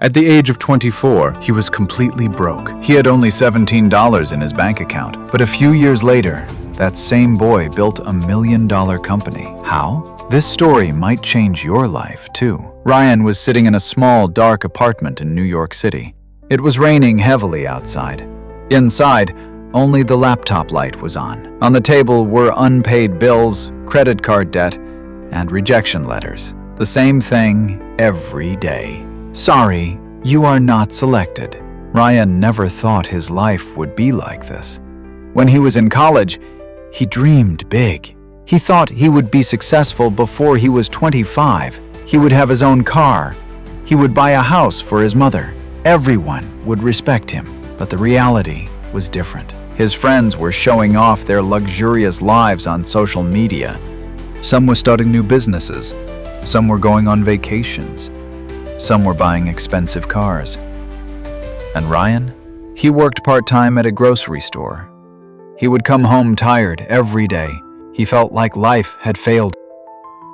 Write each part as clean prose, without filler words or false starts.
At the age of 24, he was completely broke. He had only $17 in his bank account. But a few years later, that same boy built $1 million company. How? This story might change your life, too. Ryan was sitting in a small, dark apartment in New York City. It was raining heavily outside. Inside, only the laptop light was on. On the table were unpaid bills, credit card debt, and rejection letters. The same thing every day. Sorry, you are not selected. Ryan never thought his life would be like this. When he was in college, he dreamed big. He thought he would be successful before he was 25. He would have his own car. He would buy a house for his mother. Everyone would respect him. But the reality was different. His friends were showing off their luxurious lives on social media. Some were starting new businesses. Some were going on vacations. Some were buying expensive cars. And Ryan? He worked part-time at a grocery store. He would come home tired every day. He felt like life had failed.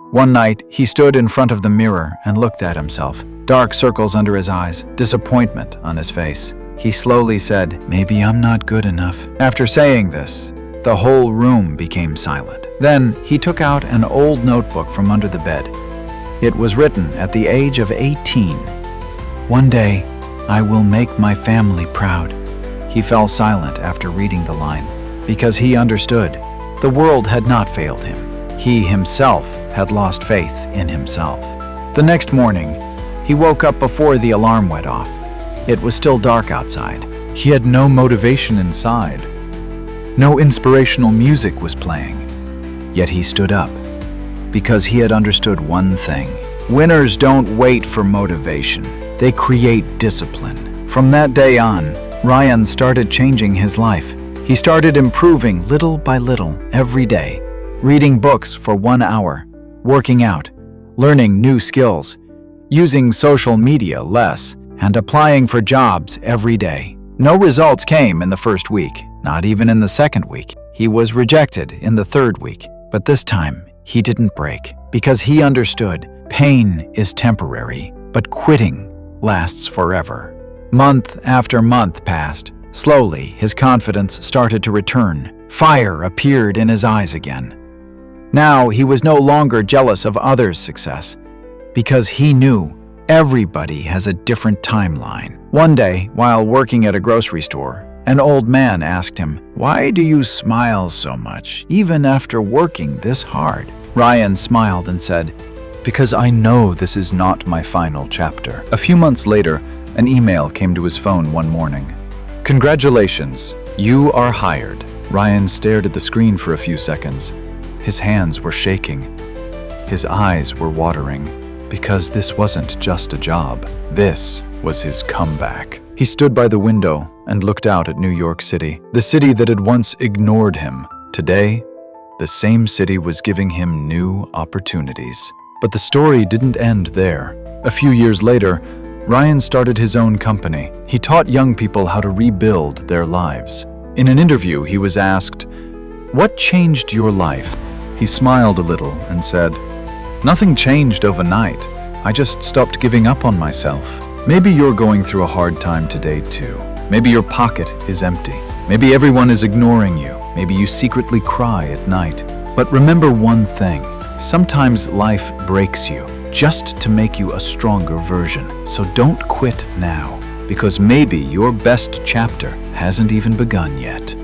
One night, he stood in front of the mirror and looked at himself. Dark circles under his eyes, disappointment on his face. He slowly said, "Maybe I'm not good enough." After saying this, the whole room became silent. Then he took out an old notebook from under the bed. It was written at the age of 18. "One day, I will make my family proud." He fell silent after reading the line, because he understood the world had not failed him. He himself had lost faith in himself. The next morning, he woke up before the alarm went off. It was still dark outside. He had no motivation inside. No inspirational music was playing. Yet he stood up, because he had understood one thing. Winners don't wait for motivation. They create discipline. From that day on, Ryan started changing his life. He started improving little by little every day, reading books for 1 hour, working out, learning new skills, using social media less, and applying for jobs every day. No results came in the first week, not even in the second week. He was rejected in the third week, but this time he didn't break because he understood pain is temporary, but quitting lasts forever. Month after month passed. Slowly, his confidence started to return. Fire appeared in his eyes again. Now he was no longer jealous of others' success because he knew everybody has a different timeline. One day, while working at a grocery store, an old man asked him, "Why do you smile so much, even after working this hard?" Ryan smiled and said, "Because I know this is not my final chapter." A few months later, an email came to his phone one morning. "Congratulations, you are hired." Ryan stared at the screen for a few seconds. His hands were shaking. His eyes were watering, because this wasn't just a job. This was his comeback. He stood by the window and looked out at New York City, the city that had once ignored him. Today, the same city was giving him new opportunities. But the story didn't end there. A few years later, Ryan started his own company. He taught young people how to rebuild their lives. In an interview, he was asked, "What changed your life?" He smiled a little and said, "Nothing changed overnight. I just stopped giving up on myself." Maybe you're going through a hard time today too. Maybe your pocket is empty. Maybe everyone is ignoring you. Maybe you secretly cry at night. But remember one thing. Sometimes life breaks you just to make you a stronger version. So don't quit now, because maybe your best chapter hasn't even begun yet.